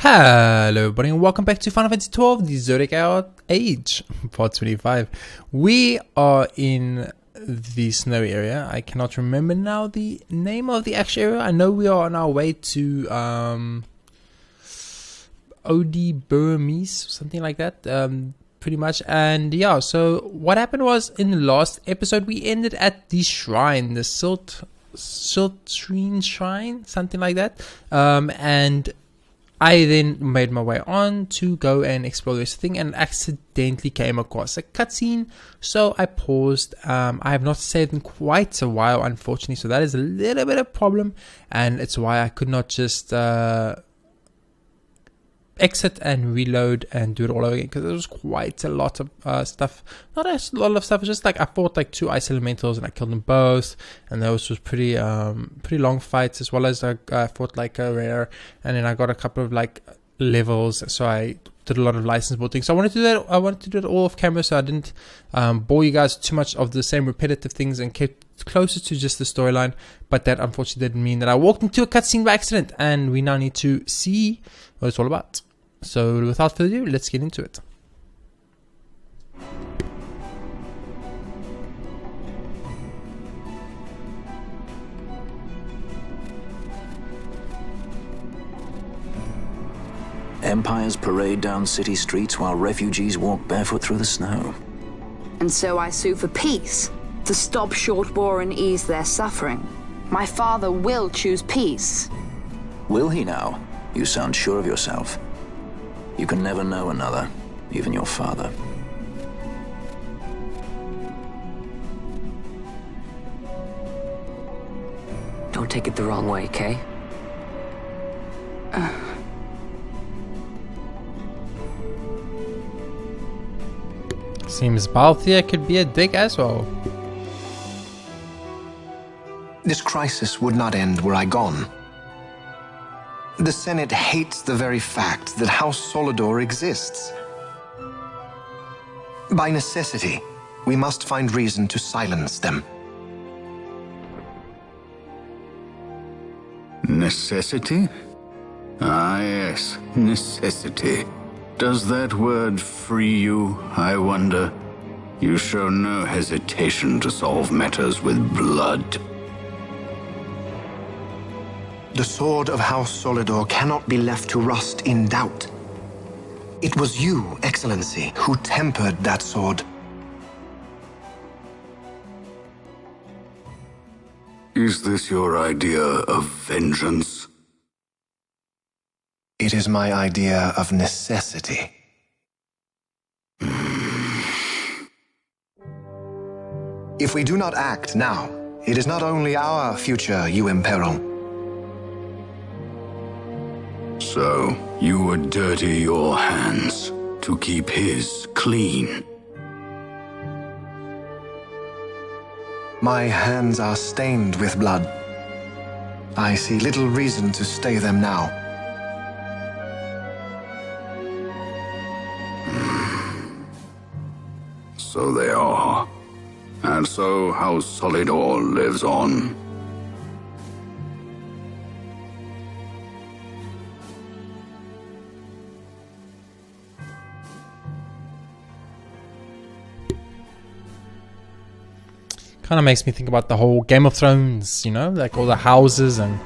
Hello everybody and welcome back to Final Fantasy 12, the Zodiac Age, part 25. We are in the snowy area. I cannot remember now the name of the actual area. I know we are on our way to Bur-Omisace, something like that, pretty much. And yeah, so what happened was in the last episode we ended at the shrine, the Siltrine Shrine, something like that, and I then made my way on to go and explore this thing and accidentally came across a cutscene, so I paused. I have not saved in quite a while, unfortunately, so that is a little bit of a problem, and it's why I could not just exit and reload and do it all over again, because there was quite a lot of stuff. Not a lot of stuff, it's just like I fought like 2 ice elementals and I killed them both, and those was pretty long fights, as well as I fought like a rare, and then I got a couple of like levels, so I did a lot of license board things. So I wanted to do it all off camera, so I didn't bore you guys too much of the same repetitive things and kept closer to just the storyline. But that unfortunately didn't mean that I walked into a cutscene by accident, and we now need to see what it's all about. So without further ado, let's get into it. Empires parade down city streets while refugees walk barefoot through the snow. And so I sue for peace, to stop short war and ease their suffering. My father will choose peace. Will he now? You sound sure of yourself. You can never know another, even your father. Don't take it the wrong way, Kay? Seems Balthia could be a dick as well. This crisis would not end were I gone. The Senate hates the very fact that House Solidor exists. By necessity, we must find reason to silence them. Necessity? Ah, yes, necessity. Does that word free you, I wonder? You show no hesitation to solve matters with blood. The sword of House Solidor cannot be left to rust in doubt. It was you, Excellency, who tempered that sword. Is this your idea of vengeance? It is my idea of necessity. If we do not act now, it is not only our future you imperil. So, you would dirty your hands to keep his clean? My hands are stained with blood. I see little reason to stay them now. So they are. And so House Solidor lives on. Kind of makes me think about the whole Game of Thrones, you know, like all the houses and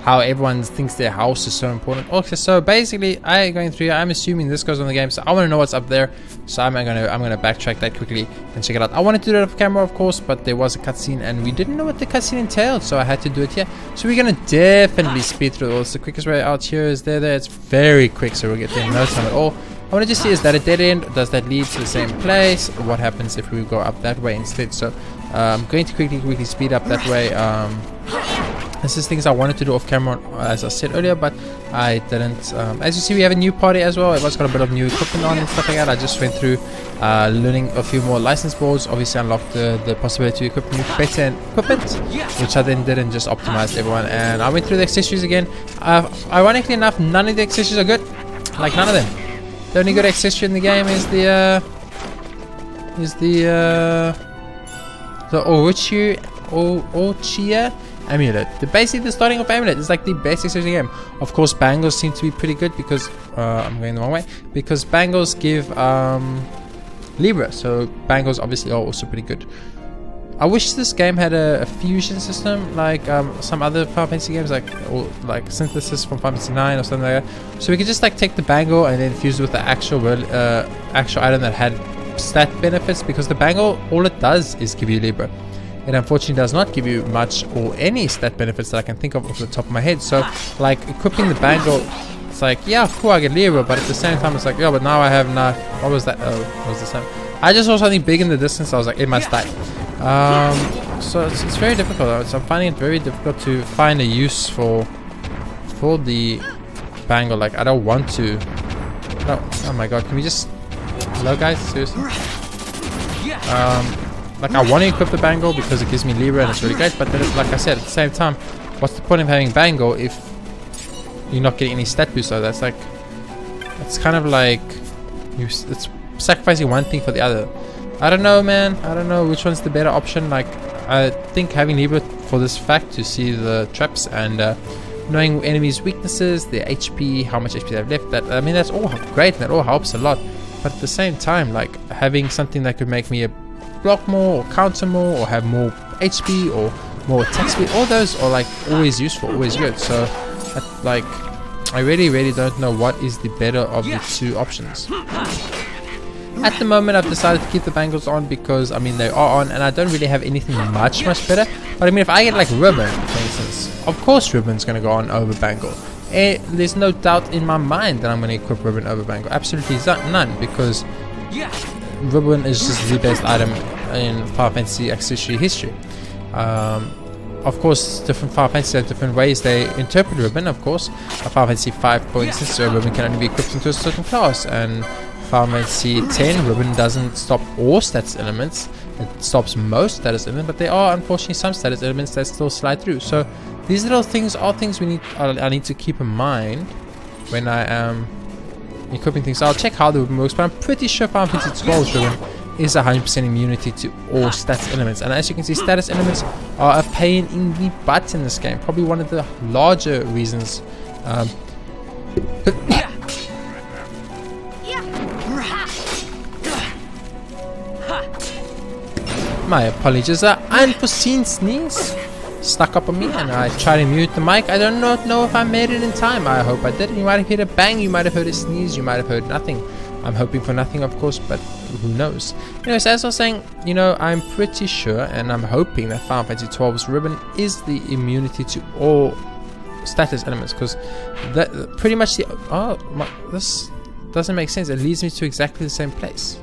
how everyone thinks their house is so important. Okay, so basically, going through here, I'm assuming this goes on the game, so I want to know what's up there. So I'm gonna backtrack that quickly and check it out. I wanted to do it off camera, of course, but there was a cutscene and we didn't know what the cutscene entailed, so I had to do it here. So we're gonna definitely speed through this. The quickest way out here is there. It's very quick, so we'll get there in no time at all. I want to just see, is that a dead end? Does that lead to the same place? What happens if we go up that way instead? So I'm going to quickly speed up that way. This is things I wanted to do off camera, as I said earlier, but I didn't. As you see, we have a new party as well. Everyone's got a bit of new equipment on and stuff like that. I just went through learning a few more license boards. Obviously unlocked the possibility to equip new better equipment, which I then did and just optimized everyone. And I went through the accessories again. Ironically enough, none of the accessories are good. Like, none of them. The only good accessory in the game is the Orchia Amulet. Basically the starting of Amulet is like the best accessory game. Of course bangles seem to be pretty good because I'm going the wrong way, because bangles give Libra, so bangles obviously are also pretty good. I wish this game had a fusion system like some other Final Fantasy games, like synthesis from Final Fantasy 9 or something like that. So we could just like take the bangle and then fuse it with the actual item that had stat benefits, because the bangle, all it does is give you Libra. It unfortunately does not give you much or any stat benefits that I can think of off the top of my head. So like equipping the bangle, it's like, yeah, cool, I get Libra, but at the same time it's like, yeah, but now I have not. What was that? Oh, what was the same? I just saw something big in the distance. I was like, it must die. So it's very difficult. So I'm finding it very difficult to find a use for the bangle. Like I don't want to. No, oh my god, can we just? Hello guys, seriously. Like I want to equip the bangle because it gives me Libra and it's really great. But then, like I said, at the same time, what's the point of having bangle if you're not getting any stat boost? So that's like, it's kind of like it's sacrificing one thing for the other. I don't know, man. I don't know which one's the better option. Like I think having Libra for this fact to see the traps and knowing enemies' weaknesses, their HP, how much HP they have left. That, I mean, that's all great and that all helps a lot. But at the same time, like having something that could make me block more or counter more or have more HP or more attack speed, all those are like always useful, always good. So like I really don't know what is the better of the two options. At the moment I've decided to keep the bangles on because I mean they are on and I don't really have anything much better. But I mean if I get like ribbon for instance, of course ribbon's gonna go on over bangle. There's no doubt in my mind that I'm gonna equip ribbon over bangle. Absolutely none, because ribbon is just the best item in Final Fantasy accessory history. Of course, different Final Fantasy have different ways they interpret ribbon. Of course, Final Fantasy 5, for instance, ribbon can only be equipped into a certain class, and Final Fantasy 10, ribbon doesn't stop all status elements. It stops most status elements, but there are unfortunately some status elements that still slide through. So these little things are things I need to keep in mind when I am equipping things. So I'll check how the ribbon works, but I'm pretty sure Final Fantasy 12's ribbon is 100% immunity to all status elements. And as you can see, status elements are a pain in the butt in this game. Probably one of the larger reasons. My apologies, unforeseen sneeze stuck up on me and I tried to mute the mic. I don't know if I made it in time. I hope I did. You might have heard a bang, you might have heard a sneeze, you might have heard nothing. I'm hoping for nothing, of course, but who knows. Anyways, as I was saying, you know, I'm pretty sure and I'm hoping that Final Fantasy 12's ribbon is the immunity to all status elements, because that pretty much this doesn't make sense. It leads me to exactly the same place.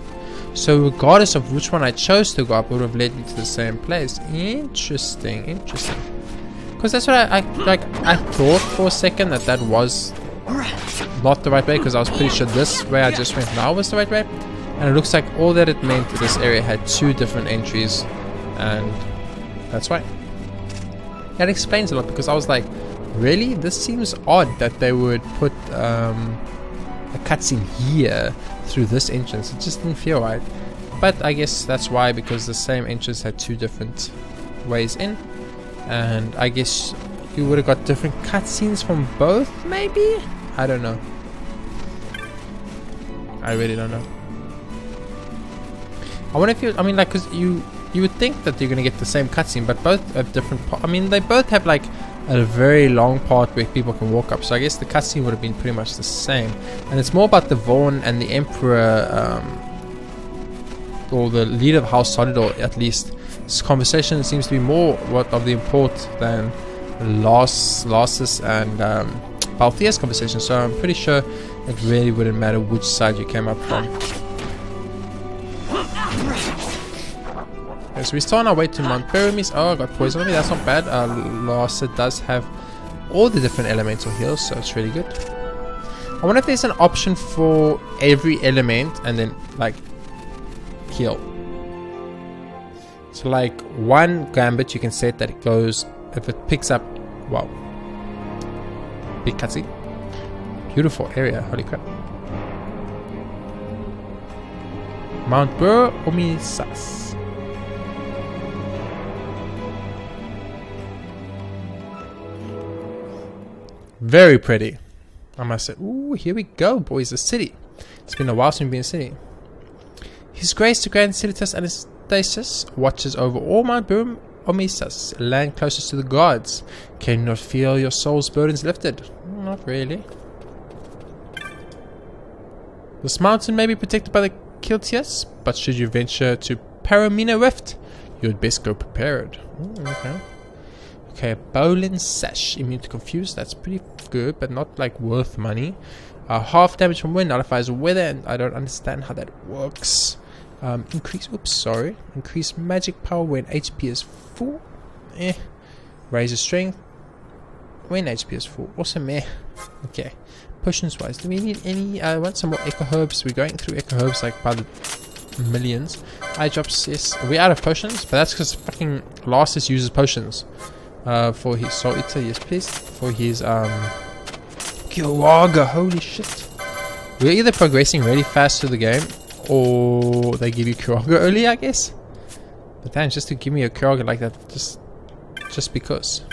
So regardless of which one I chose to go up, it would have led me to the same place. Interesting. Because that's what I thought for a second that was not the right way, because I was pretty sure this way I just went now was the right way. And it looks like all that it meant to this area had two different entries, and that's why. That explains a lot, because I was like, really? This seems odd that they would put a cutscene here through this entrance. It just didn't feel right. But I guess that's why, because the same entrance had two different ways in, and I guess you would have got different cutscenes from both, maybe? I don't know. I really don't know. I wonder if I mean, like, because you would think that you're gonna get the same cutscene, but both have different I mean, they both have like a very long part where people can walk up, so I guess the cutscene would have been pretty much the same. And it's more about the Vaughn and the Emperor, or the leader of House Solidor, at least. This conversation seems to be more of the import than Larsus and Balthia's conversation, so I'm pretty sure it really wouldn't matter which side you came up from. Okay, so we're still on our way to Mount Bur-Omisace. Oh, I got poison on me, that's not bad. Larsa does have all the different elemental heals, so it's really good. I wonder if there's an option for every element and then like heal. So like one gambit you can set that it goes, if it picks up, wow, big cutscene, beautiful area, holy crap. Mount Bur-Omisace. Very pretty, I must say. Ooh, here we go, boys. A city. It's been a while since we've been in a city. His Grace the Grand Kiltias Anastasis watches over all Mount Bur-Omisace, land closest to the gods. Can you not feel your soul's burdens lifted? Not really. This mountain may be protected by the Kiltias, but should you venture to Paramina Rift, you would best go prepared. Ooh, okay. Okay, a bowline sash, immune to confuse. That's pretty good, but not like worth money. Half damage from wind nullifies weather, and I don't understand how that works. Increase magic power when HP is full. Raise strength when HP is full. Awesome, Okay. Potions wise, do we need any? I want some more echo herbs. We're going through echo herbs like by the millions. Eye drops, yes. We're out of potions, but that's because fucking Larsus uses potions. For his Soul Eater, yes please. For his Kiraga, holy shit. We're either progressing really fast through the game, or they give you Kiraga early, I guess. But damn, just to give me a Kiraga like that, just because.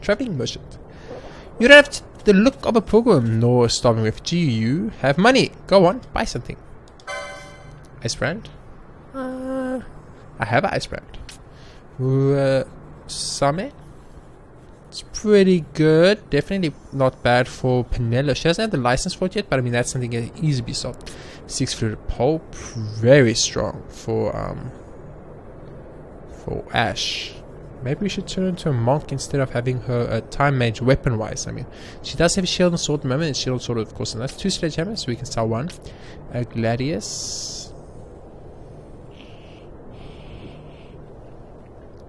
Traveling merchant. You don't have the look of a pilgrim nor a starving refugee. You have money. Go on, buy something. Ice brand. I have an ice brand. Same. It's pretty good. Definitely not bad for Penelo. She doesn't have the license for it yet, but I mean that's something that can easily be sold. 6-footed pole, very strong for Ash. Maybe we should turn her into a monk instead of having her a time mage weapon wise. I mean, she does have a shield and sword at the moment, and shield and sword of course, and that's 2 sledgehammers, so we can sell 1. Gladius.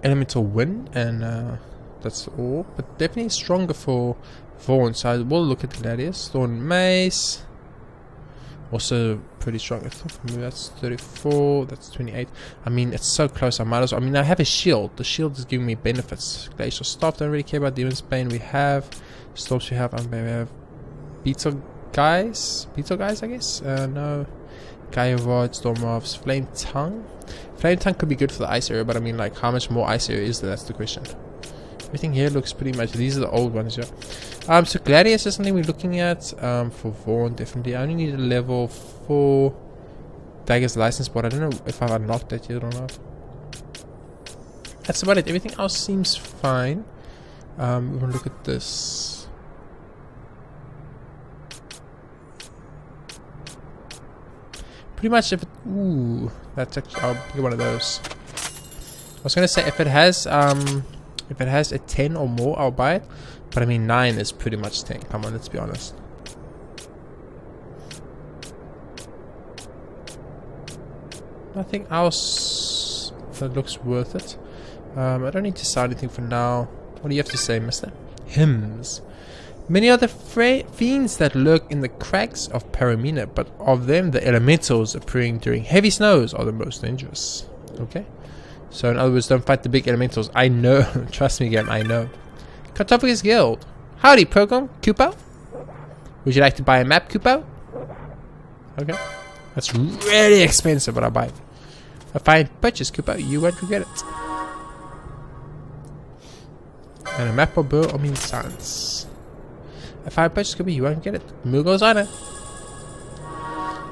Elemental wind, and that's all, but definitely stronger for Vaughn, so I will look at the Gladius. Thorn Mace, also pretty strong. That's 34, that's 28. I mean, it's so close, I might as well. I mean, I have a shield. The shield is giving me benefits. Glacial Staff, don't really care about Demon's Bane. We have Storms, we have Beetle Guys, I guess. No. Gaia Rod, Storm Rafts, Flame Tongue. Flame Tongue could be good for the ice area, but I mean, like, how much more ice area is there? That's the question. Everything here looks pretty much. These are the old ones, yeah. So Gladius is something we're looking at. For Vaughn, definitely. I only need a level 4 Dagger's license, but I don't know if I've unlocked that yet or not. That's about it. Everything else seems fine. We're gonna look at this. Pretty much if it, ooh, that's actually, I'll get one of those. I was gonna say if it has a 10 or more, I'll buy it. But I mean 9 is pretty much 10. Come on, let's be honest. Nothing else that looks worth it. I don't need to sell anything for now. What do you have to say, mister? Hymns. Many are the fiends that lurk in the crags of Paramina, but of them the elementals appearing during heavy snows are the most dangerous. Okay? So in other words, don't fight the big elementals. I know. Trust me game, I know. Cartophagus Guild. Howdy, Program. Kupo? Would you like to buy a map, Kupo? Okay. That's really expensive, but I'll buy it. A fine purchase, Kupo. You won't regret it. And a map of Bur-Omisace. A fine purchase, Kupo. You won't get it. Mugo's on it.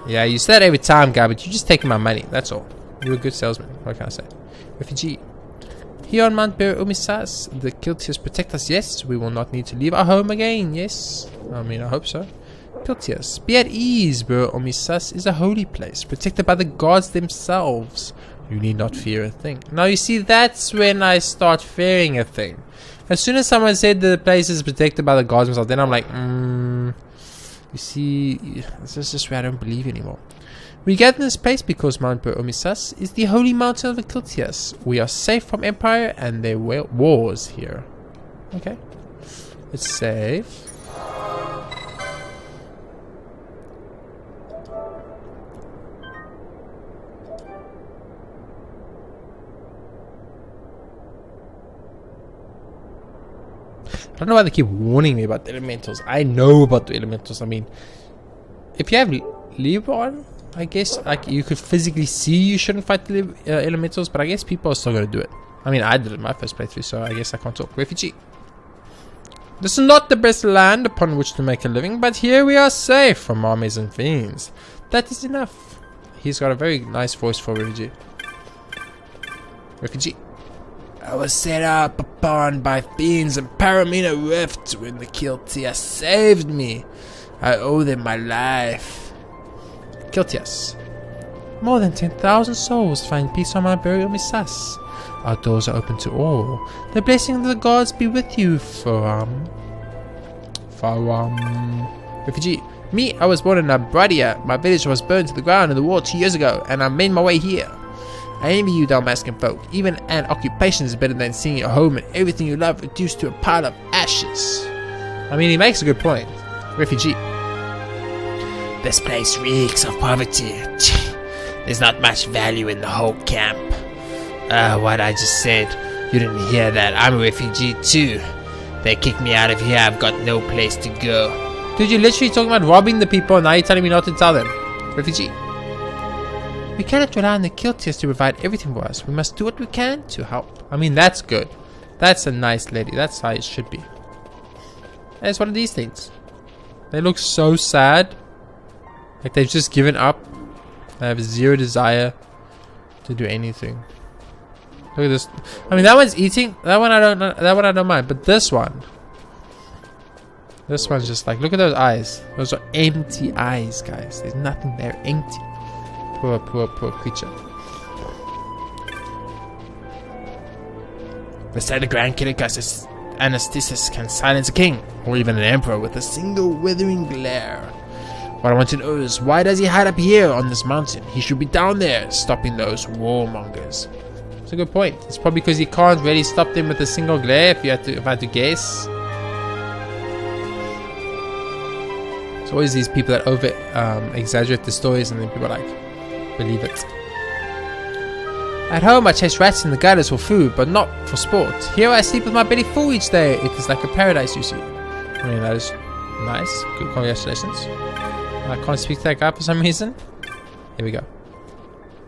Yeah, you say that every time, guy, but you're just taking my money. That's all. You're a good salesman. What can I say? Refugee. Here on Mount Bur-Omisace, the Kiltias protect us. Yes, we will not need to leave our home again. Yes. I mean, I hope so. Kiltias. Be at ease. Bur-Omisace is a holy place, protected by the gods themselves. You need not fear a thing. Now, you see, that's when I start fearing a thing. As soon as someone said the place is protected by the gods themselves, then I'm like, you see, this is just where I don't believe anymore. We get in this place because Mount Bur-Omisace is the holy mountain of the Kiltias. We are safe from Empire and their wars here. Okay. Let's save. I don't know why they keep warning me about the elementals. I know about the elementals. I mean, if you have Libra on, I guess like you could physically see you shouldn't fight the elementals, but I guess people are still gonna do it. I mean, I did it in my first playthrough, so I guess I can't talk. Refugee. This is not the best land upon which to make a living, but here we are safe from armies and fiends. That is enough. He's got a very nice voice for refugee. Refugee. I was set up upon by fiends and Paramina Rift when the Kiltias saved me. I owe them my life. Kiltias. More than 10,000 souls find peace on my Bur-Omisace. Our doors are open to all. The blessing of the gods be with you, Refugee. Me, I was born in Abradia. My village was burned to the ground in the war 2 years ago, and I made my way here. I envy you, Dalmascan folk. Even an occupation is better than seeing your home and everything you love reduced to a pile of ashes. I mean, he makes a good point. Refugee. This place reeks of poverty. There's not much value in the whole camp. What I just said. You didn't hear that. I'm a refugee too. They kicked me out of here. I've got no place to go. Dude, you're literally talking about robbing the people and now you're telling me not to tell them. Refugee. We cannot rely on the Kiltias to provide everything for us. We must do what we can to help. I mean, that's good. That's a nice lady. That's how it should be. And it's one of these things. They look so sad. Like they've just given up. They have zero desire to do anything. Look at this. I mean, that one's eating. That one I don't know. That one I don't mind. But this one. This one's just like, look at those eyes. Those are empty eyes, guys. There's nothing there. Empty. Poor, poor, poor creature. They say the Grand Kilias anesthesis can silence a king, or even an emperor, with a single withering glare. What I want to know is, why does he hide up here on this mountain? He should be down there, stopping those warmongers. That's a good point. It's probably because he can't really stop them with a single glare, if I had to guess. It's always these people that over exaggerate the stories and then people like believe it. At home I chase rats in the gutters for food, but not for sport. Here I sleep with my belly full each day. It is like a paradise, you see. I mean, that is nice. Good, congratulations. I can't speak to that guy for some reason. Here we go.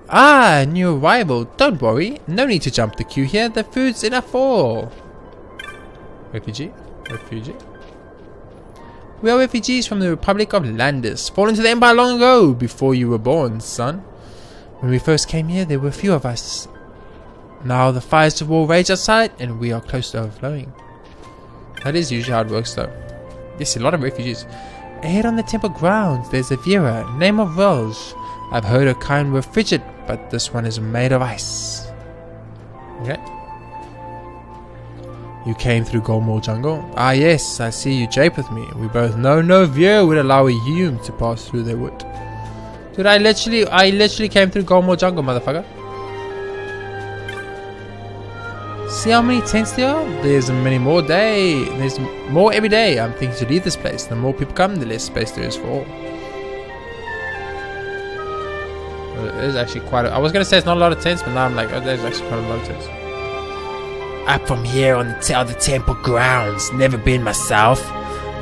Ah, new arrival. Don't worry. No need to jump the queue here. The food's enough for all. Refugee. Refugee. We are refugees from the Republic of Landis, fallen to the Empire long ago, before you were born, son. When we first came here, there were few of us. Now the fires of war rage outside, and we are close to overflowing. That is usually how it works, though. Yes, a lot of refugees. Ahead on the temple grounds, there's a Vera, name of Rose. I've heard her kind were frigid, but this one is made of ice. Okay. You came through Golmore Jungle? Ah yes, I see you jape with me. We both know no Vera would allow a human to pass through their wood. Dude, I literally came through Golmore Jungle, motherfucker. See how many tents there are? There's many more day. There's more every day. I'm thinking to leave this place. The more people come, the less space there is for all. Well, there's actually quite a... I was going to say it's not a lot of tents, but now I'm like, oh, there's actually quite a lot of tents. Up from here on the temple grounds. Never been myself.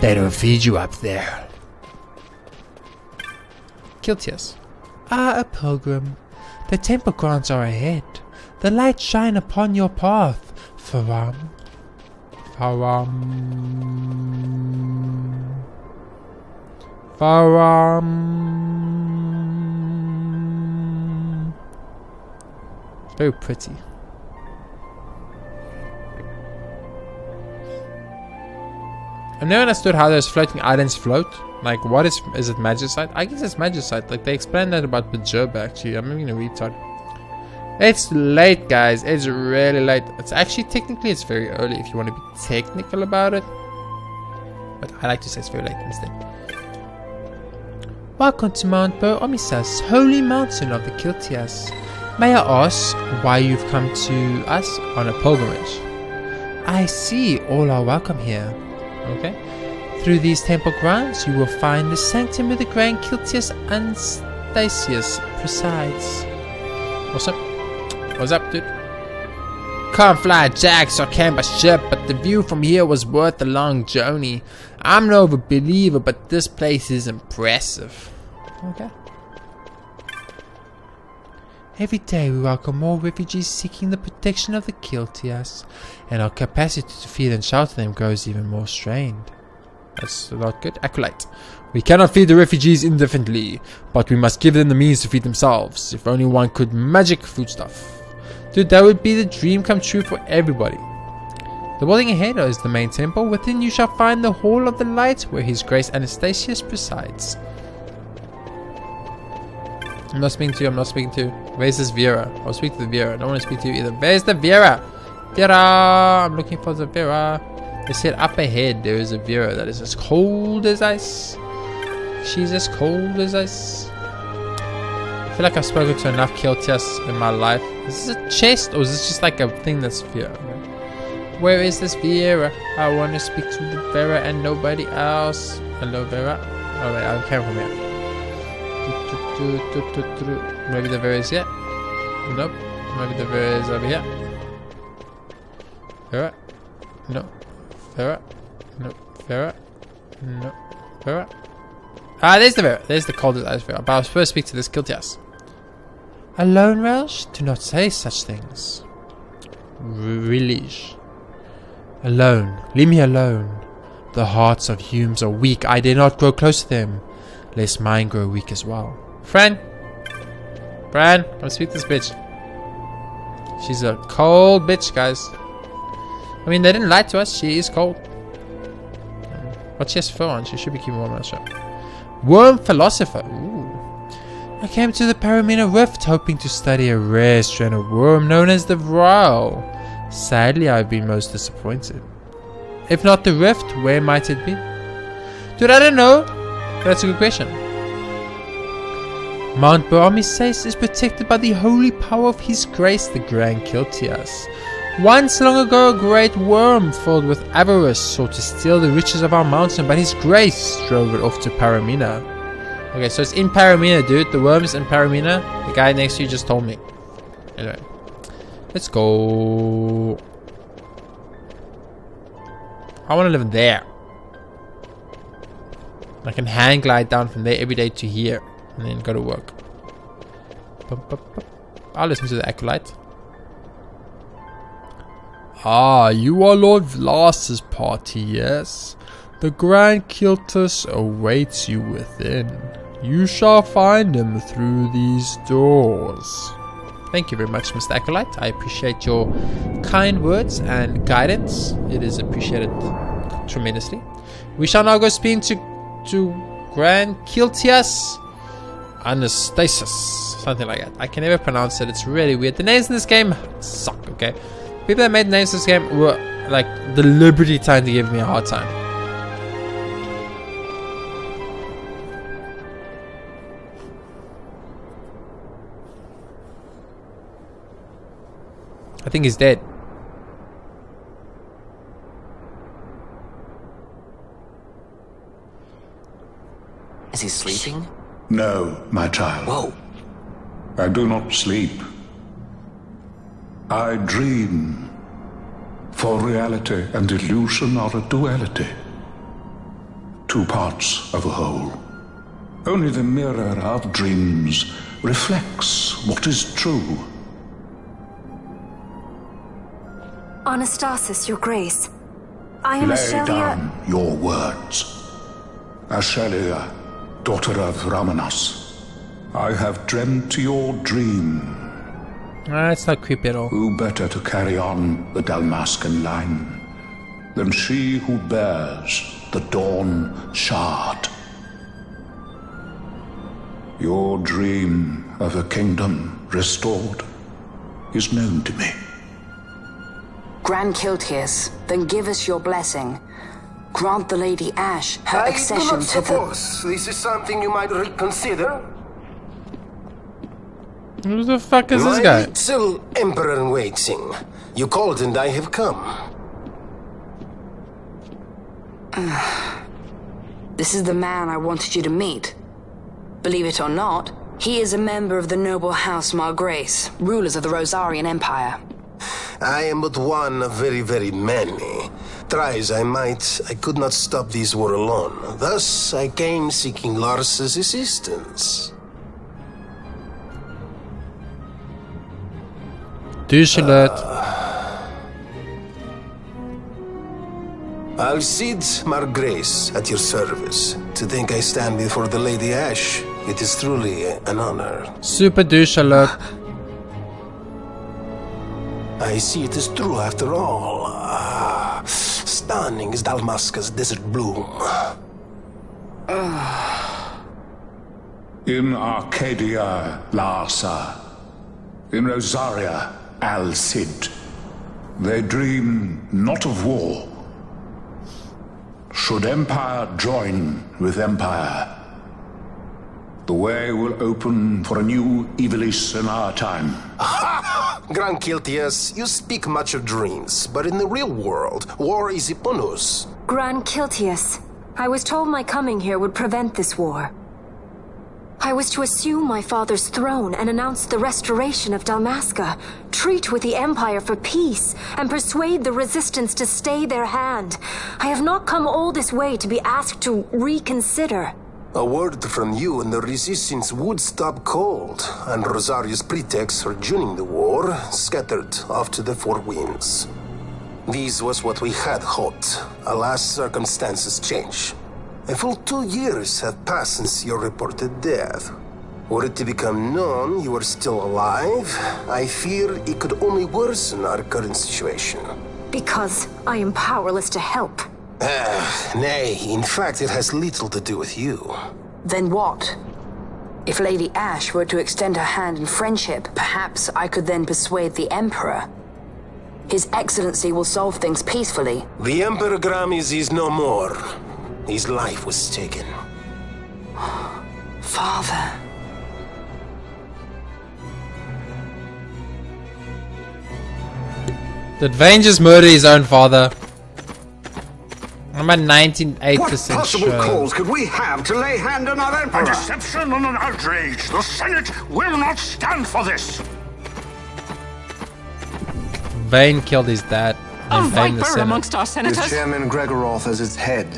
They don't feed you up there. Kiltias. Ah, a pilgrim. The temple grounds are ahead. The light shine upon your path. Faram. Very pretty. I've never understood how those floating islands float. Like, what is it magicite? I guess it's magicite. Like, they explained that about Bajub, actually. I'm even a retard. It's late, guys. It's really late. It's actually, technically, it's very early if you want to be technical about it. But I like to say it's very late instead. Welcome to Mount Bur-Omisace, holy mountain of the Kiltias. May I ask why you've come to us on a pilgrimage? I see all are welcome here. Okay. Through these temple grounds, you will find the sanctum where the Gran Kiltias Anastasius presides. What's up? What's up, dude? Can't fly jacks or camp a ship, but the view from here was worth the long journey. I'm no believer, but this place is impressive. Okay. Every day we welcome more refugees seeking the protection of the Kiltias, and our capacity to feed and shelter them grows even more strained. That's not good. Acolyte. We cannot feed the refugees indefinitely, but we must give them the means to feed themselves. If only one could magic foodstuff. Dude, that would be the dream come true for everybody. The building ahead is the main temple. Within you shall find the Hall of the Light, where His Grace Anastasius presides. I'm not speaking to you, I'm not speaking to you. Where's this Vera? I'll speak to the Vera. I don't want to speak to you either. Where's the Vera? Vera! I'm looking for the Vera. They said up ahead there is a Vera that is as cold as ice. She's as cold as ice. I feel like I've spoken to enough Kiltias in my life. Is this a chest or is this just like a thing that's Vera? Where is this Vera? I want to speak to the Vera and nobody else. Hello Vera. Oh wait, I came from here. Maybe the Vera is here. Nope. Maybe the Vera is over here. Vera. No. Vera. No. Vera. No. Vera. Ah, there's the Vera. There's the coldest ice Vera. But I was supposed to speak to this Kiltias. Alone, Welsh? Do not say such things. Relish. Alone. Leave me alone. The hearts of humans are weak. I dare not grow close to them, lest mine grow weak as well. Fran, come speak to this bitch. She's a cold bitch, guys. I mean, they didn't lie to us. She is cold. But she has fur on. She should be keeping warm on the show. Worm Philosopher. Ooh. I came to the Paramina Rift hoping to study a rare strain of worm known as the Vrow. Sadly, I've been most disappointed. If not the Rift, where might it be? Dude, I don't know. That's a good question. Mount Bur-Omisace is protected by the holy power of His Grace, the GRAN KILTIAS. Once long ago, a great worm filled with avarice sought to steal the riches of our mountain, but His Grace drove it off to Paramina. Okay, so it's in Paramina, dude. The worm's in Paramina. The guy next to you just told me. Anyway, let's go. I want to live there. I can hang glide down from there every day to here. And then go to work. I'll listen to the acolyte. Ah, you are Lord Vlas's party, yes? The GRAN KILTIAS awaits you within. You shall find him through these doors. Thank you very much, Mr. Acolyte. I appreciate your kind words and guidance. It is appreciated tremendously. We shall now go speak to GRAN KILTIAS Anastasius, something like that. I can never pronounce it. It's really weird. The names in this game suck. Okay, people that made names in this game were like deliberately trying to give me a hard time. I think he's dead. Is he sleeping? No, my child. Whoa. I do not sleep. I dream. For reality and illusion are a duality. Two parts of a whole. Only the mirror of dreams reflects what is true. Anastasis, Your Grace. I am Lay Ashelia. down your words. Ashelia, daughter of Ramanas, I have dreamt your dream. It's not creepy at all. Who better to carry on the Dalmascan line than she who bears the Dawn Shard? Your dream of a kingdom restored is known to me. GRAN KILTIAS, then give us your blessing. Grant the Lady Ash her accession I do not to the... suppose this is something you might reconsider. Who the fuck is this My guy? little emperor in waiting. You called and I have come. This is the man I wanted you to meet. Believe it or not, he is a member of the noble house Margrace, rulers of the Rosarian Empire. I am but one of very, very many. Try as I might, I could not stop this war alone. Thus, I came seeking Lars's assistance. Douche alert. Alcide Margrace at your service. To think I stand before the Lady Ash, it is truly an honor. Super douche alert. I see it is true after all. Stunning is Dalmasca's desert bloom. In Arcadia, Larsa. In Rosaria, Alcid. They dream not of war. Should empire join with empire, the way will open for a new Evilis in our time. GRAN KILTIAS, you speak much of dreams, but in the real world, war is upon us. GRAN KILTIAS. I was told my coming here would prevent this war. I was to assume my father's throne and announce the restoration of Dalmasca, treat with the Empire for peace, and persuade the Resistance to stay their hand. I have not come all this way to be asked to reconsider. A word from you and the Resistance would stop cold, and Rosaria's pretext for joining the war scattered off to the four winds. This was what we had hoped. Alas, circumstances change. A full 2 years have passed since your reported death. Were it to become known you are still alive, I fear it could only worsen our current situation. Because I am powerless to help. Nay, in fact it has little to do with you. Then what? If Lady Ash were to extend her hand in friendship, perhaps I could then persuade the Emperor. His Excellency will solve things peacefully. The Emperor Gramis is no more. His life was taken. Father. Did Vayne just murder his own father? I'm at 98% What possible sure. cause could we have to lay hand on our emperor? A deception and an outrage. The Senate will not stand for this. Vayne killed his dad. A And Vayne the viper Senate. amongst our With senators. Chairman Gregoroth as its head.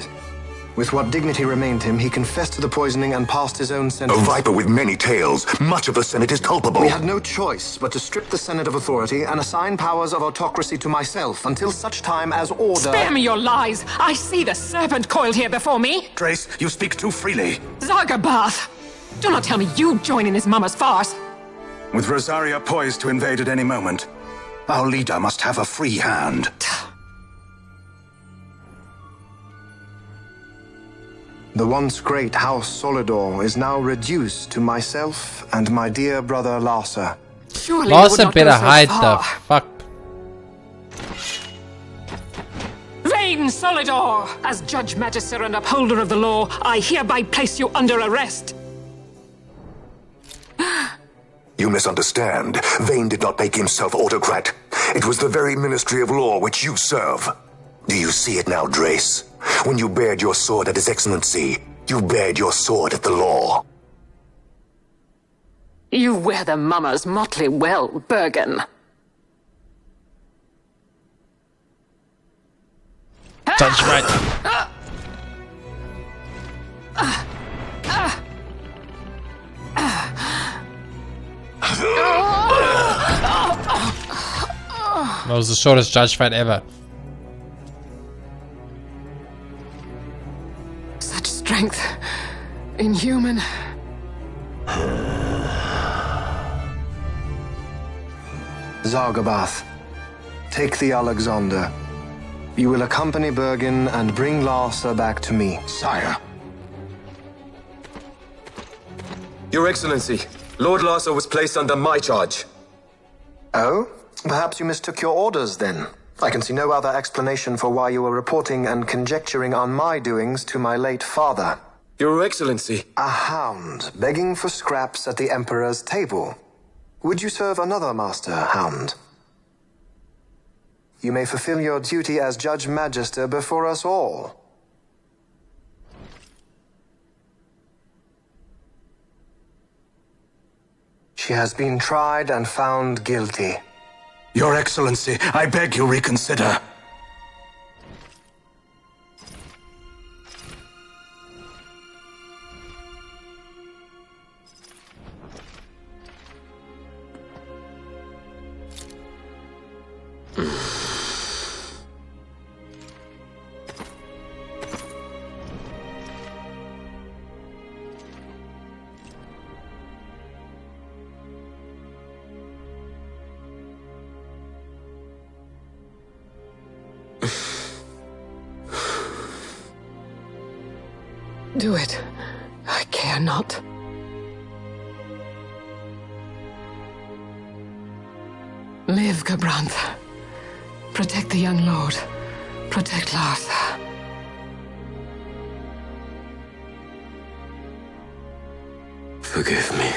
With what dignity remained him, he confessed to the poisoning and passed his own A sentence. viper with many tails. Much of the Senate is culpable. We had no choice but to strip the Senate of authority and assign powers of autocracy to myself until such time as order... Spare me your lies. I see the serpent coiled here before me. Trace, you speak too freely. Zargabath. Do not tell me you join in his mama's farce. With Rosaria poised to invade at any moment, our leader must have a free hand. The once great House Solidor is now reduced to myself and my dear brother Larsa. Surely you would Larsa not better go so hide the far. fuck. Vayne Solidor! As Judge Magister and upholder of the law, I hereby place you under arrest. You misunderstand. Vayne did not make himself autocrat. It was the very Ministry of Law which you serve. Do you see it now, Drace? When you bared your sword at His Excellency, you bared your sword at the law. You wear the mama's motley well, Bergen. Judge right. That was the shortest judge fight ever. Such strength. Inhuman. Zargabath, take the Alexander. You will accompany Bergen and bring Larsa back to me. Sire. Your Excellency, Lord Larsa was placed under my charge. Oh? Perhaps you mistook your orders then. I can see no other explanation for why you were reporting and conjecturing on my doings to my late father. Your Excellency. A hound begging for scraps at the Emperor's table. Would you serve another master, hound? You may fulfill your duty as Judge Magister before us all. She has been tried and found guilty. Your Excellency, I beg you reconsider. Do it. I care not. Live, Gabrantha. Protect the young lord. Protect Larsa. Forgive me.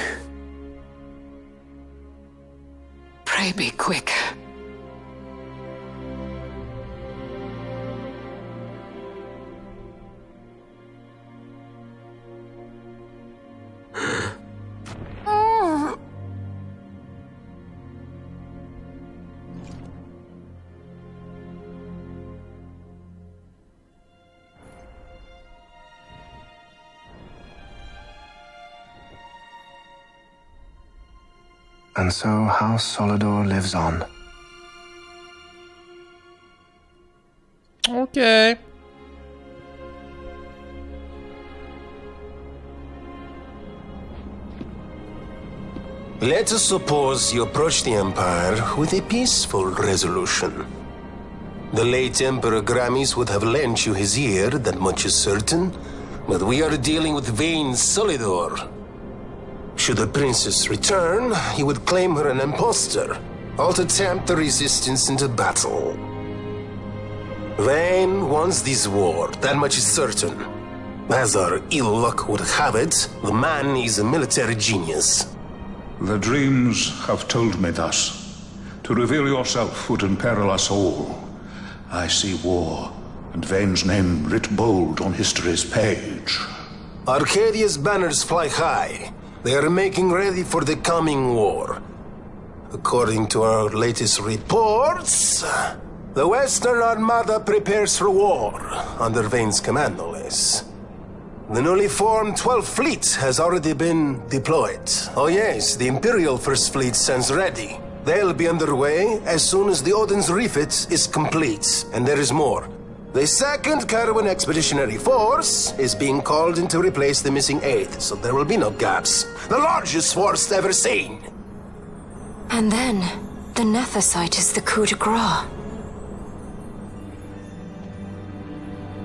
Pray be quick. And so House Solidor lives on. Okay. Let us suppose you approach the Empire with a peaceful resolution. The late Emperor Gramis would have lent you his ear, that much is certain, but we are dealing with Vayne Solidor. Should the princess return, he would claim her an impostor, or to tempt the resistance into battle. Vayne wants this war, that much is certain. As our ill luck would have it, the man is a military genius. The dreams have told me thus. To reveal yourself would imperil us all. I see war, and Vayne's name writ bold on history's page. Arcadia's banners fly high. They are making ready for the coming war. According to our latest reports, the Western Armada prepares for war, under Vayne's command, no less. The newly formed 12th Fleet has already been deployed. Oh yes, the Imperial First Fleet stands ready. They'll be underway as soon as the Odin's refit is complete, and there is more. The 2nd Caravan Expeditionary Force is being called in to replace the missing 8th, so there will be no gaps. The largest force ever seen! And then, the Nethicite is the coup de grace.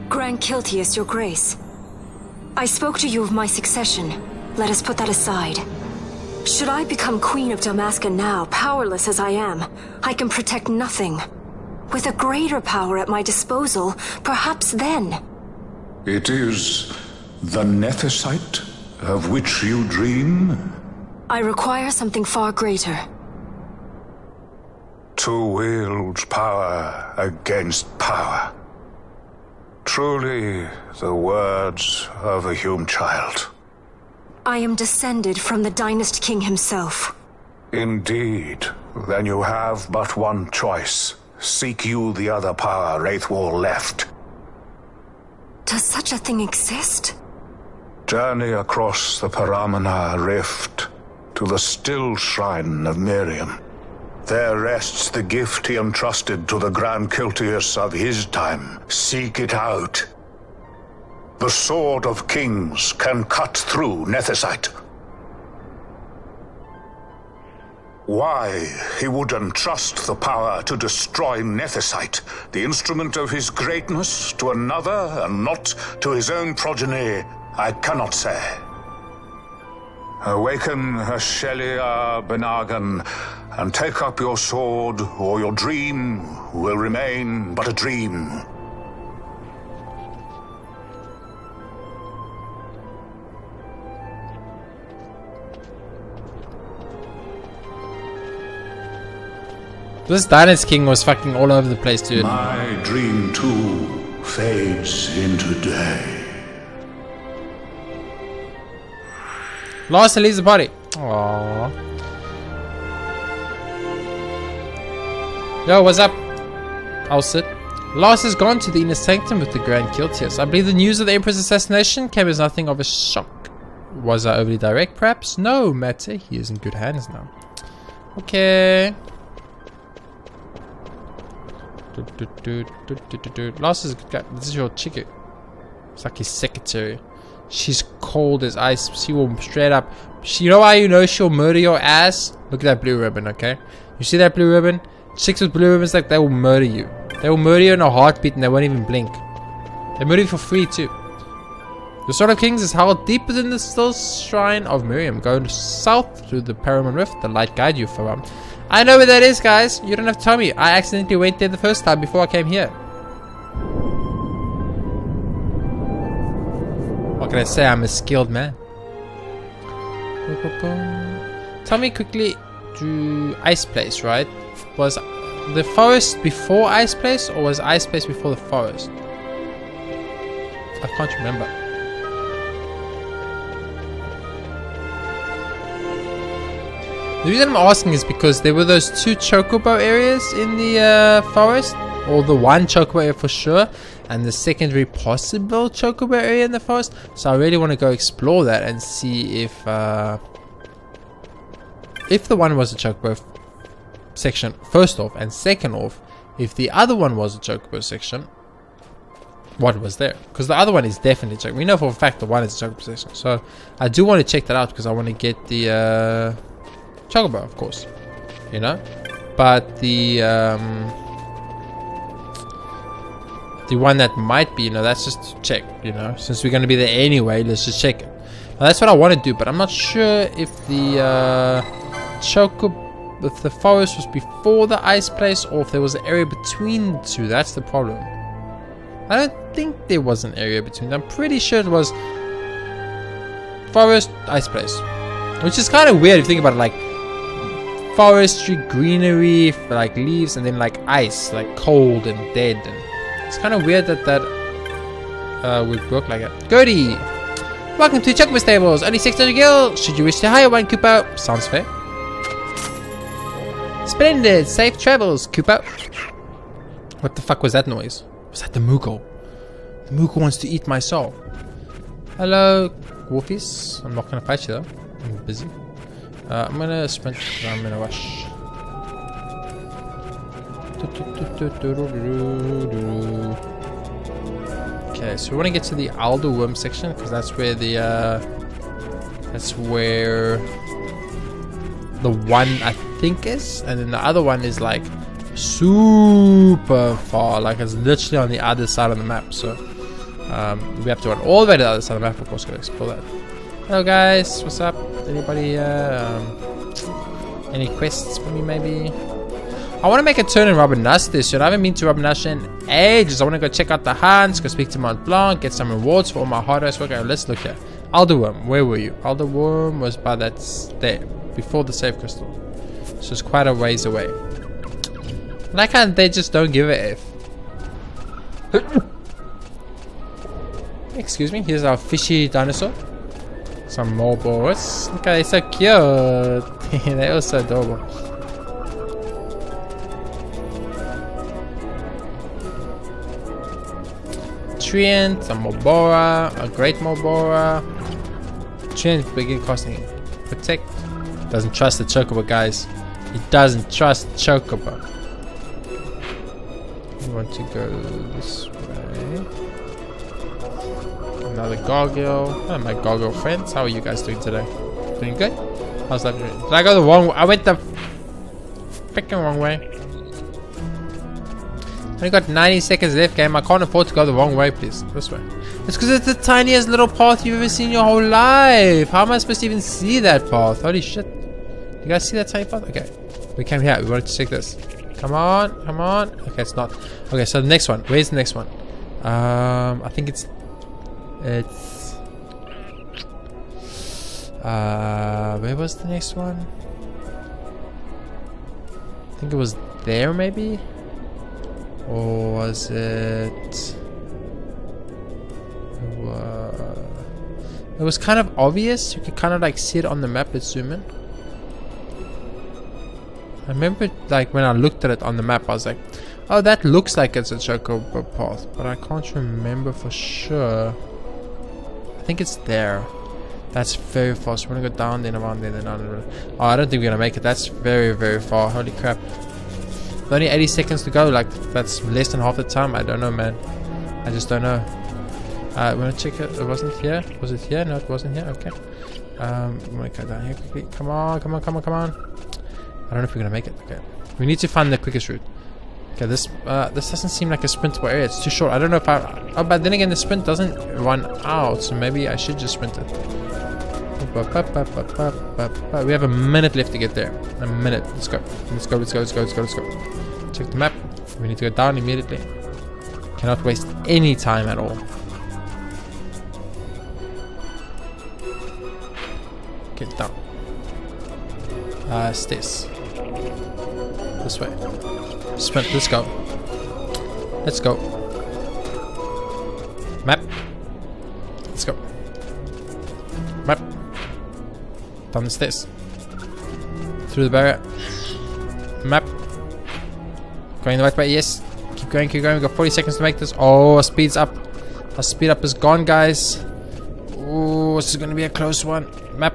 GRAN KILTIAS, Your Grace. I spoke to you of my succession. Let us put that aside. Should I become Queen of Dalmasca now, powerless as I am, I can protect nothing. With a greater power at my disposal, perhaps then. It is the Nethicite of which you dream? I require something far greater. To wield power against power. Truly, the words of a Hume child. I am descended from the Dynast King himself. Indeed. Then you have but one choice. Seek you the other power Wraithwall left. Does such a thing exist? Journey across the Paramana Rift to the still shrine of Miriam. There rests the gift he entrusted to the Gran Kiltias of his time. Seek it out. The Sword of Kings can cut through Nethicite. Why he would entrust the power to destroy Nethicite, the instrument of his greatness, to another and not to his own progeny, I cannot say. Awaken Shelia Benagan and take up your sword, or your dream will remain but a dream. This Dynast King was fucking all over the place, dude. My dream too fades into day. Larsa leaves the party. Aww. Yo, what's up? I'll sit. Larsa's gone to the inner sanctum with the Gran Kiltias. I believe the news of the Emperor's assassination came as nothing of a shock. Was I overly direct, perhaps? No, matter. He is in good hands now. Okay. Larsa's a good guy. This is your chicken. It's like his secretary. She's cold as ice. She will straight up. You know why you know she'll murder your ass? Look at that blue ribbon, okay? You see that blue ribbon? Chicks with blue ribbons, like, they will murder you. They will murder you in a heartbeat and they won't even blink. They murder you for free too. The Sword of Kings is held deep within the still shrine of Miriam. Go south through the Paramount Rift. The light guide you from. I know where that is, guys. You don't have to tell me. I accidentally went there the first time before I came here. What can I say? I'm a skilled man. Tell me quickly to Ice Place, right? Was the forest before Ice Place, or was Ice Place before the forest? I can't remember. The reason I'm asking is because there were those 2 chocobo areas in the forest, or the one chocobo area for sure, and the secondary possible chocobo area in the forest. So I really want to go explore that and see if the one was a chocobo section first off, and second off, if the other one was a chocobo section, what was there? Because the other one is definitely chocobo. We know for a fact the one is a chocobo section. So I do want to check that out because I want to get the chocobo, of course, you know. But the one that might be, you know, that's just to check, you know, since we're going to be there anyway, let's just check it. Now, that's what I want to do, but I'm not sure if the if the forest was before the Ice Place or if there was an area between the 2. That's the problem. I don't think there was an area between them. I'm pretty sure it was forest, Ice Place, which is kind of weird if you think about it, like forestry, greenery, like leaves, and then like ice, like cold and dead, and it's kind of weird that that would work like that. Gertie, welcome to Chocobo Stables. Only 600 gil. Should you wish to hire one, Koopo? Sounds fair. Splendid. Safe travels, Koopo. What the fuck was that noise? Was that the Moogle? The Moogle wants to eat my soul. Hello, Wolfies. I'm not gonna fight you though. I'm busy. I'm gonna sprint. I'm in a rush. Okay, so we want to get to the Alder Worm section because that's where the one I think is, and then the other one is like super far, like it's literally on the other side of the map. So we have to run all the way to the other side of the map. Of course, go explore that. Hello guys, what's up? Anybody any quests for me maybe? I want to make a turn in Bur-Omisace this year. I haven't been to Bur-Omisace in ages. I want to go check out the hunts, go speak to Mont Blanc, get some rewards for all my hard ass work. Okay, let's look here. Alderworm, where were you? Alderworm was by that there, before the save crystal. So it's quite a ways away. Like how they just don't give a F. Excuse me, here's our fishy dinosaur. Some more boars. Look, they're so cute. They're all so adorable. Treant, some Morbora, a great Morbora. Treant begin costing. Protect. Doesn't trust the Chocobo, guys. He doesn't trust Chocobo. We want to go this way. Another Gargoyle. Hello, my Gargoyle friends. How are you guys doing today? Doing good? How's that doing? Did I go the wrong way? I went the freaking wrong way. I only got 90 seconds left, game. I can't afford to go the wrong way, please. This way. It's because it's the tiniest little path you've ever seen in your whole life. How am I supposed to even see that path? Holy shit. You guys see that tiny path? Okay. We came here. We wanted to check this. Come on. Come on. Okay, it's not. Okay, so the next one. Where's the next one? I think it's... where was the next one? I think it was there, maybe? Or was it... It was kind of obvious. You could kind of like see it on the map. Let's zoom in. I remember like when I looked at it on the map, I was like, oh, that looks like it's a Chocobo path, but I can't remember for sure. I think it's there. That's very far. So we're gonna go down, then around there, then down. Oh, I don't think we're gonna make it. That's very, very far. Holy crap. Only 80 seconds to go. Like, that's less than half the time. I don't know, man. I just don't know. We're gonna check it. It wasn't here. Was it here? No, it wasn't here. Okay. I'm gonna go down here quickly. Come on, come on, come on, come on. I don't know if we're gonna make it. Okay. We need to find the quickest route. Okay, this doesn't seem like a sprintable area. It's too short. I don't know if I... Oh, but then again, the sprint doesn't run out, so maybe I should just sprint it. We have a minute left to get there. A minute. Let's go. Let's go, let's go, let's go, let's go, let's go. Check the map. We need to go down immediately. Cannot waste any time at all. Get down. Stairs. This way. Sprint, let's go. Let's go. Map. Let's go. Map. Down the stairs. Through the barrier. Map. Going the right way, yes. Keep going, keep going. We've got 40 seconds to make this. Oh, our speed's up. Our speed up is gone, guys. Oh, this is going to be a close one. Map.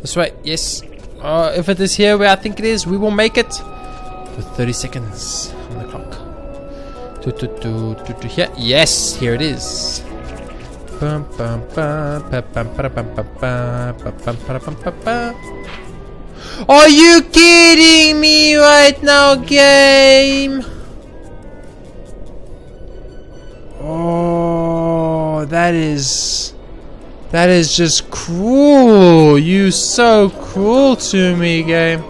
This way, yes. If it is here where I think it is, we will make it. With 30 seconds on the clock. Here. Yes, here it is. Are you kidding me right now, game? Oh, that is just cruel. You so cruel to me, game.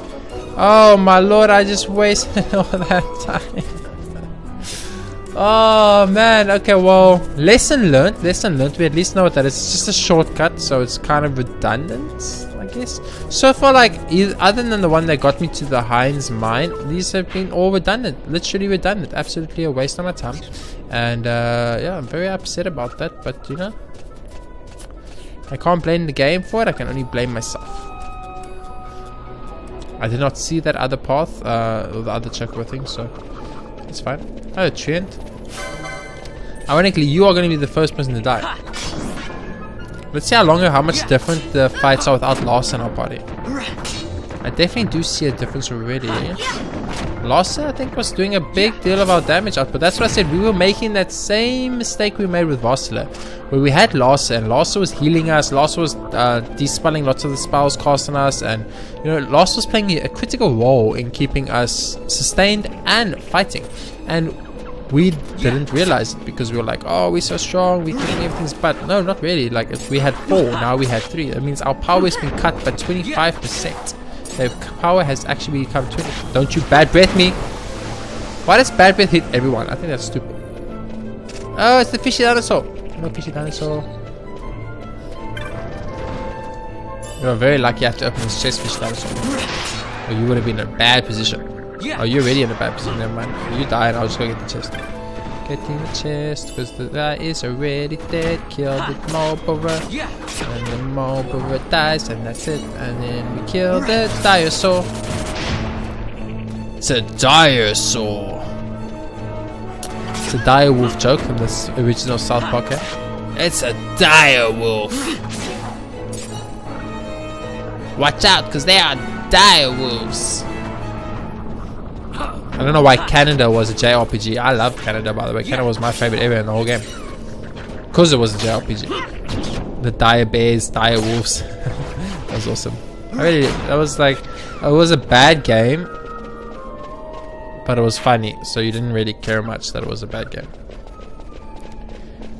Oh my lord, I just wasted all that time. Oh man, okay, well, lesson learned. Lesson learned. We at least know what that is. It's just a shortcut, so it's kind of redundant, I guess. So far, like, other than the one that got me to the Heinz mine, these have been all redundant. Literally redundant. Absolutely a waste of my time. And yeah, I'm very upset about that, but you know, I can't blame the game for it. I can only blame myself. I did not see that other path, or the other chocobo thing, so it's fine. Oh, Trent. Ironically, you are going to be the first person to die. Let's see how much different the fights are without Lars in our party. I definitely do see a difference already. Lars, I think, was doing a big deal of our damage output. That's what I said. We were making that same mistake we made with Vassila, where we had Larsa, and Larsa was healing us. Larsa was dispelling lots of the spells cast on us, and you know, Larsa was playing a critical role in keeping us sustained and fighting. And we didn't realize it because we were like, oh, we're so strong, we're thinking everything's bad. No, not really. Like, if we had 4, now we had 3. That means our power has been cut by 25%. The power has actually become 20. Don't you bad breath me. Why does bad breath hit everyone? I think that's stupid. Oh, it's the fishy dinosaur. No fishy dinosaur. You're very lucky I have to open this chest, fishy dinosaur. Or you would have been in a bad position. Oh, you're already in a bad position. Never mind. You die and I'll just go get the chest. Getting the chest because the guy is already dead. Kill the Mulberry. And the Mulberry dies, and that's it. And then we kill the dinosaur. It's a dinosaur. It's a dire wolf joke from this original South Park. It's a dire wolf. Watch out, because they are dire wolves. I don't know why Canada was a JRPG. I love Canada, by the way. Canada was my favorite area in the whole game. Because it was a JRPG. The dire bears, dire wolves. That was awesome. That was like, it was a bad game, but it was funny. So you didn't really care much that it was a bad game.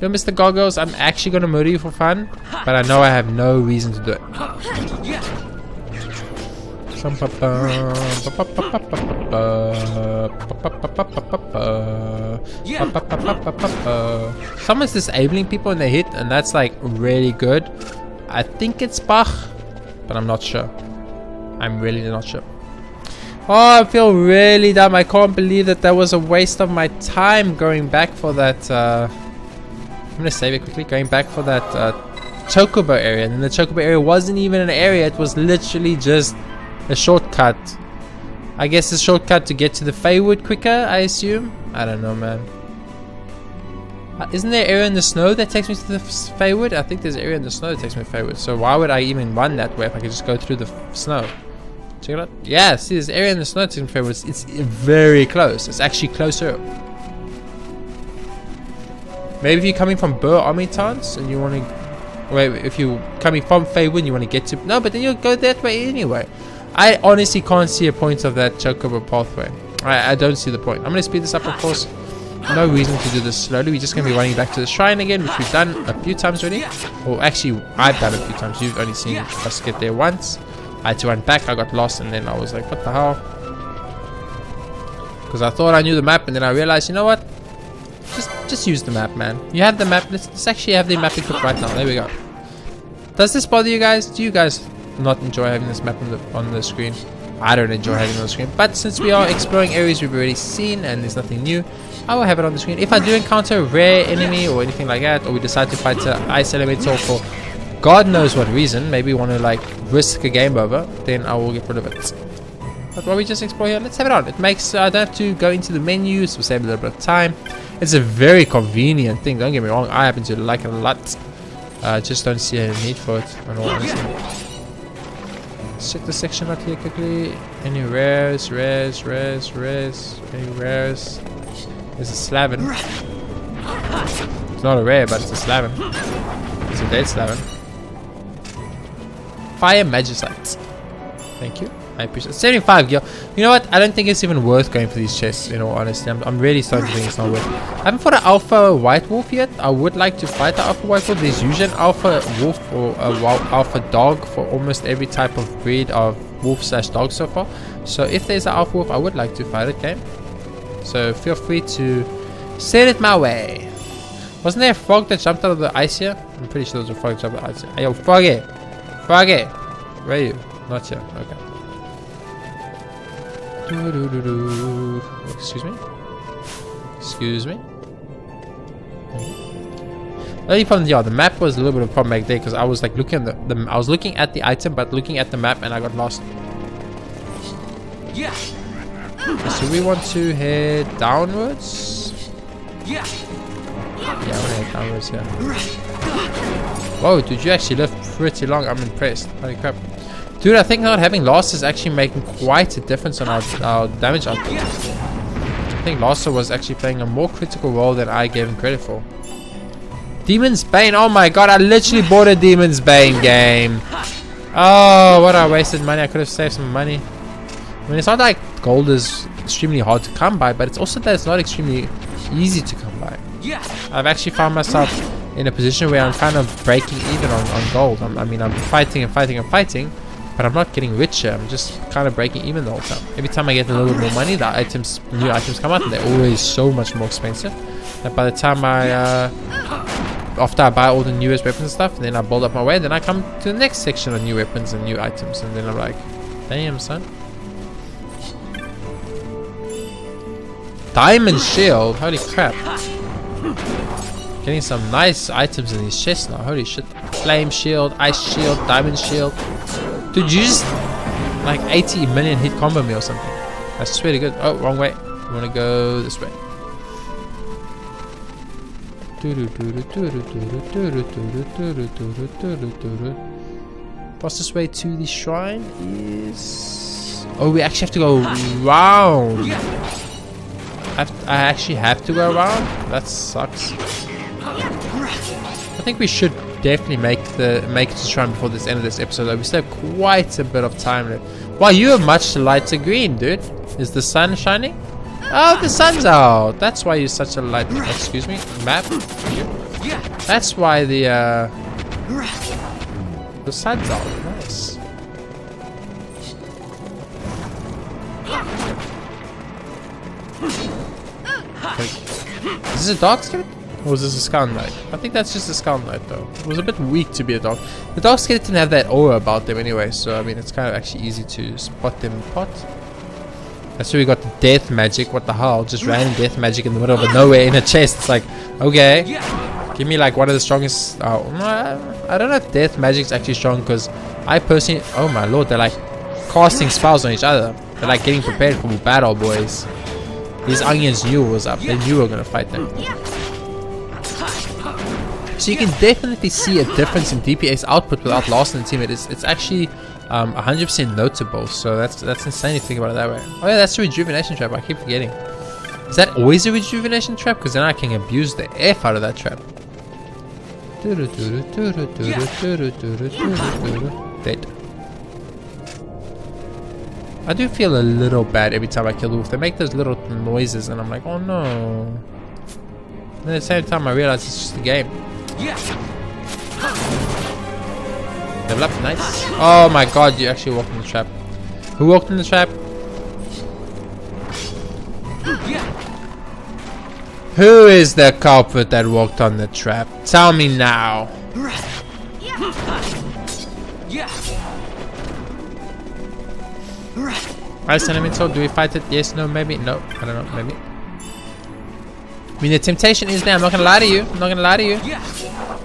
Yo, Mr. Goggles, I'm actually going to murder you for fun, but I know I have no reason to do it. Someone's disabling people when they hit, and that's like really good. I think it's Bach, but I'm not sure. I'm really not sure. Oh, I feel really dumb. I can't believe that was a waste of my time going back for that. I'm gonna save it quickly. Going back for that chocobo area, and then the chocobo area wasn't even an area. It was literally just a shortcut. I guess a shortcut to get to the Feywood quicker, I assume. I don't know, man. Isn't there an area in the snow that takes me to the Feywood? I think there's an area in the snow that takes me to Feywood. So why would I even run that way if I could just go through the snow? Check it out. Yeah, see, there's an area in the snow that takes me to Feywood. It's very close. It's actually closer. Maybe if you're coming from Bur-Omisace and you want to... Wait, if you're coming from Feywood and you want to get to... No, but then you'll go that way anyway. I honestly can't see a point of that chocobo pathway. I don't see the point. I'm going to speed this up, of course. No reason to do this slowly. We're just going to be running back to the shrine again, which we've done a few times already. Or actually, I've done a few times. You've only seen us get there once. I had to run back. I got lost, and then I was like, what the hell? Because I thought I knew the map, and then I realized, you know what? Just use the map, man. You have the map. Let's actually have the map equipped right now. There we go. Does this bother you guys? Do you guys not enjoy having this map on the screen? I don't enjoy having it on the screen. But since we are exploring areas we've already seen and there's nothing new, I will have it on the screen. If I do encounter a rare enemy or anything like that, or we decide to fight an ice elemental for God knows what reason, maybe we want to like risk a game over, then I will get rid of it. But while we just explore here, let's have it on. It makes I don't have to go into the menus, so save a little bit of time. It's a very convenient thing, don't get me wrong. I happen to like it a lot. Just don't see a need for it in all honesty. Let's check the section out here quickly. Any rares? Any rares? There's a Slavin. It's not a rare, but it's a Slavin. It's a dead Slavin. Fire Magicite. Thank you. I appreciate it. 75 gil. You know what? I don't think it's even worth going for these chests, in all honesty. I'm really starting to think it's not worth it. I haven't fought an alpha white wolf yet. I would like to fight the alpha white wolf. There's usually an alpha wolf or a alpha dog for almost every type of breed of wolf / dog so far. So if there's an alpha wolf, I would like to fight it, okay? So feel free to send it my way. Wasn't there a frog that jumped out of the ice here? I'm pretty sure there was a frog that jumped out of the ice here. Hey, yo, froggy! Froggy! Where are you? Not here. Okay. Excuse me? Excuse me? The only problem, yeah, the map was a little bit of a problem back there because I was like looking at I was looking at the item but looking at the map and I got lost. Yeah. So we want to head downwards. Yeah. Yeah, I want to head downwards here. Whoa, dude, you actually lived pretty long. I'm impressed. Holy crap. Dude, I think not having loss is actually making quite a difference on our damage output. I think Lasso was actually playing a more critical role than I gave him credit for. Demon's Bane. Oh my god, I literally bought a Demon's Bane game. Oh, what a wasted money. I could have saved some money. I mean, it's not like gold is extremely hard to come by, but it's also that it's not extremely easy to come by. I've actually found myself in a position where I'm kind of breaking even on gold. I mean, I'm fighting and fighting and fighting, but I'm not getting richer. I'm just kind of breaking even the whole time. Every time I get a little bit more money, the new items come out, and they're always so much more expensive. And by the time after I buy all the newest weapons and stuff, then I build up my way, then I come to the next section of new weapons and new items, and then I'm like, damn, son. Diamond shield, holy crap. Getting some nice items in these chests now, holy shit. Flame shield, ice shield, diamond shield. Dude, you just like 80 million hit combo me or something. That's really good. Oh, wrong way. You want to go this way. Fastest way to the shrine is... Oh, we actually have to go round. I actually have to go around? That sucks. I think we should definitely make it to the shrine before this end of this episode. Though. We still have quite a bit of time left. Wow, you are much lighter green, dude. Is the sun shining? Oh, the sun's out. That's why you're such a light... Excuse me? Map? That's why the sun's out. Nice. Is this a dog skeleton? Or is this a Skull Knight? I think that's just a Skull Knight though. It was a bit weak to be a dog. The dog skeleton have that aura about them anyway, so I mean it's kind of actually easy to spot them in pot. That's where we got the death magic. What the hell? Just random death magic in the middle of nowhere in a chest. It's like, okay, give me like one of the strongest. I don't know if death magic is actually strong because I personally, oh my lord, they're like casting spells on each other. They're like getting prepared for battle, boys. These onions knew what was up. They knew we were gonna fight them. So you can definitely see a difference in DPS output without loss in the team. It's actually 100% notable. So that's insane to think about it that way. Oh yeah, that's a rejuvenation trap. I keep forgetting. Is that always a rejuvenation trap? Because then I can abuse the F out of that trap. Dead. I do feel a little bad every time I kill the wolf. They make those little noises and I'm like, oh no. And at the same time I realize it's just a game. Level up, nice. Oh my god, you actually walked in the trap. Who walked in the trap? Who is the culprit that walked on the trap? Tell me now. Ice Elemental, do we fight it? Yes, no, maybe. No, I don't know, maybe. I mean, the temptation is there. I'm not gonna lie to you. I'm not gonna lie to you.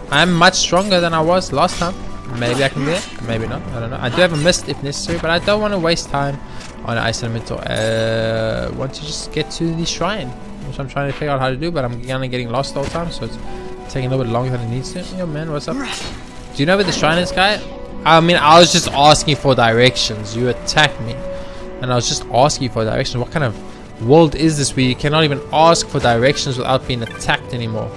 I'm much stronger than I was last time. Maybe I can do it. Maybe not. I don't know. I do have a mist if necessary, but I don't want to waste time on Ice Elemental. I want to just get to the shrine, which I'm trying to figure out how to do, but I'm kind of getting lost all the time, so it's taking a little bit longer than it needs to. Yo, man, what's up? Do you know where the shrine is, guy? I mean, I was just asking for directions. You attacked me, and I was just asking for directions. What kind of world is this where you cannot even ask for directions without being attacked anymore?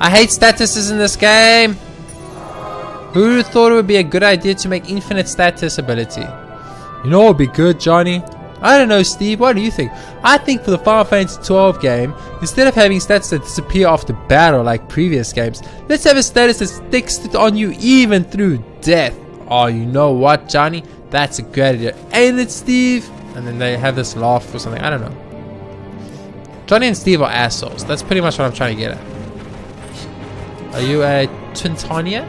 I hate statuses in this game. Who thought it would be a good idea to make infinite status ability? You know what would be good, Johnny? I don't know, Steve. What do you think? I think for the Final Fantasy 12 game, instead of having stats that disappear after battle like previous games, let's have a status that sticks on you even through death. Oh, you know what, Johnny? That's a great idea. Ain't it, Steve? And then they have this laugh or something. I don't know. Johnny and Steve are assholes. That's pretty much what I'm trying to get at. Are you a Twintania?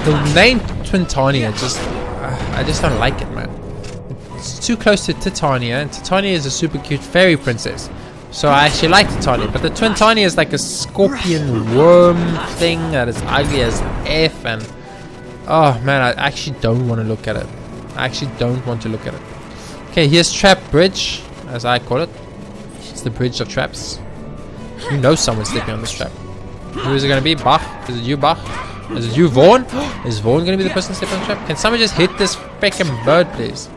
The name Twintania just... I just don't like it, man. It's too close to Titania, and Titania is a super cute fairy princess. So I actually like Titania, but the Twintania is like a scorpion worm thing that is ugly as F, and... oh man, I actually don't want to look at it. I actually don't want to look at it. Okay, here's Trap Bridge, as I call it. It's the bridge of traps. You know someone's sleeping on this trap. Who is it going to be? Bach? Is it you, Bach? Is it you, Vaughn? Is Vaughn going to be the person sleeping on the trap? Can someone just hit this freaking bird, please?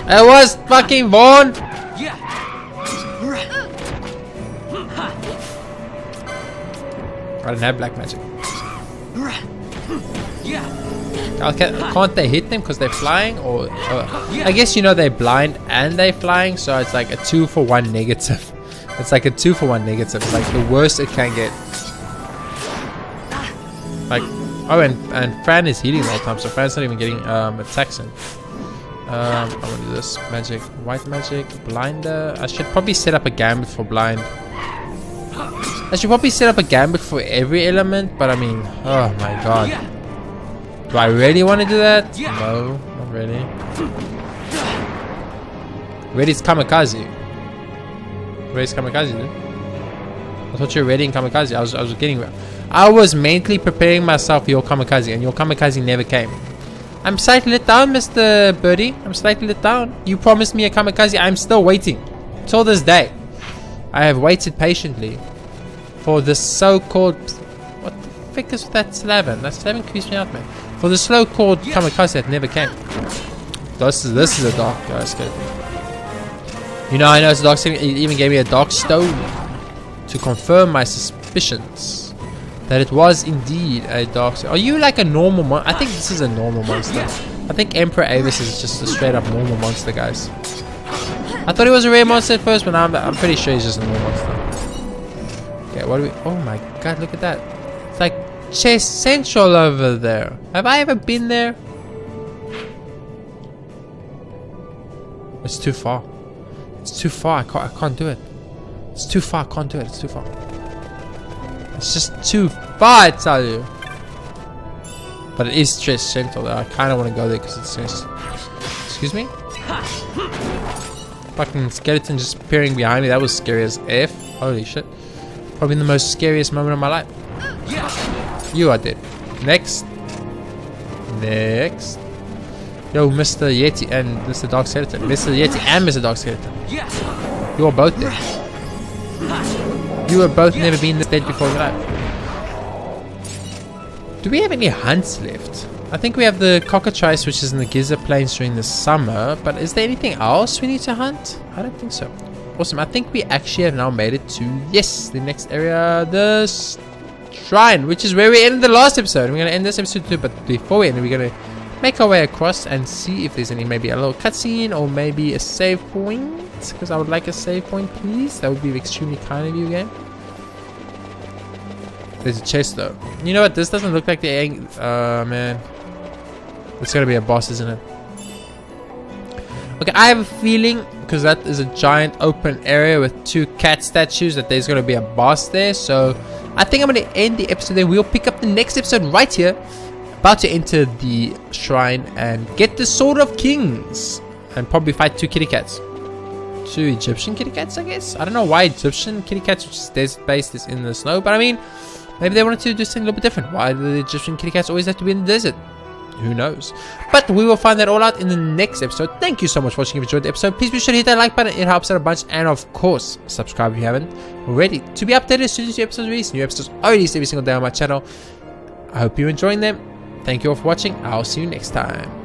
It was fucking Vaughn! I don't have black magic. Can't they hit them because they're flying? Or I guess you know they're blind and they're flying, so it's like a 2-for-1 negative. It's like a 2-for-1 negative. It's like the worst it can get. Like, oh, and Fran is healing all the time, so Fran's not even getting attacks in. I'm gonna do this magic, white magic, blinder. I should probably set up a gambit for blind. I should probably set up a gambit for every element, but I mean, oh my god. Do I really want to do that? No, not really. Ready's Kamikaze. Ready's Kamikaze, dude. I thought you were ready in Kamikaze. I was mentally preparing myself for your Kamikaze, and your Kamikaze never came. I'm slightly let down, Mr. Birdie. I'm slightly let down. You promised me a Kamikaze. I'm still waiting. Till this day. I have waited patiently for this so-called... what the frick is that Slaven? That Slaven creeps me out, man. For the so-called Kamikaze that never came. This is a dark skeleton. You know, I know it's a dark skeleton. It even gave me a dark stone to confirm my suspicions that it was indeed a dark skeleton. Are you like a normal monster? I think this is a normal monster. I think Emperor Avis is just a straight up normal monster, guys. I thought he was a rare monster at first, but I'm pretty sure he's just a normal monster. Okay, what do we... oh my god, look at that. It's like Chase Central over there. Have I ever been there? It's too far. It's too far. I can't do it. It's too far. I can't do it. It's too far. It's just too far, I tell you. But it is Chase Central. I kind of want to go there because it's just... excuse me? Fucking skeleton just appearing behind me. That was scary as F. Holy shit. Probably the most scariest moment of my life. You are dead. Next. Next. Yo, Mr. Yeti and Mr. Dark Skeleton. Mr. Yeti and Mr. Dark Skeleton. You are both dead. You have both never been this dead before in your life. Do we have any hunts left? I think we have the cockatrice, which is in the Giza Plains during the summer. But is there anything else we need to hunt? I don't think so. awesome. I think we actually have now made it to, yes, the next area, the shrine, which is where we ended the last episode. We're going to end this episode too, but before we end, we're going to make our way across and see if there's any, maybe a little cutscene or maybe a save point, because I would like a save point, please. That would be extremely kind of you, game. There's a chest though. You know what? This doesn't look like the egg. Man. It's gonna be a boss, isn't it? Okay, I have a feeling, because that is a giant open area with 2 cat statues, that there's gonna be a boss there. So I think I'm gonna end the episode there. We'll pick up the next episode right here. About to enter the shrine and get the Sword of Kings. And probably fight 2 kitty cats. 2 Egyptian kitty cats, I guess. I don't know why Egyptian kitty cats, which is desert based, is in the snow. But I mean, maybe they wanted to do something a little bit different. Why do the Egyptian kitty cats always have to be in the desert? Who knows? But we will find that all out in the next episode. Thank you so much for watching. If you enjoyed the episode, please be sure to hit that like button. It helps out a bunch. And of course, subscribe if you haven't already, to be updated as soon as new episodes release. New episodes are released every single day on my channel. I hope you're enjoying them. Thank you all for watching. I'll see you next time.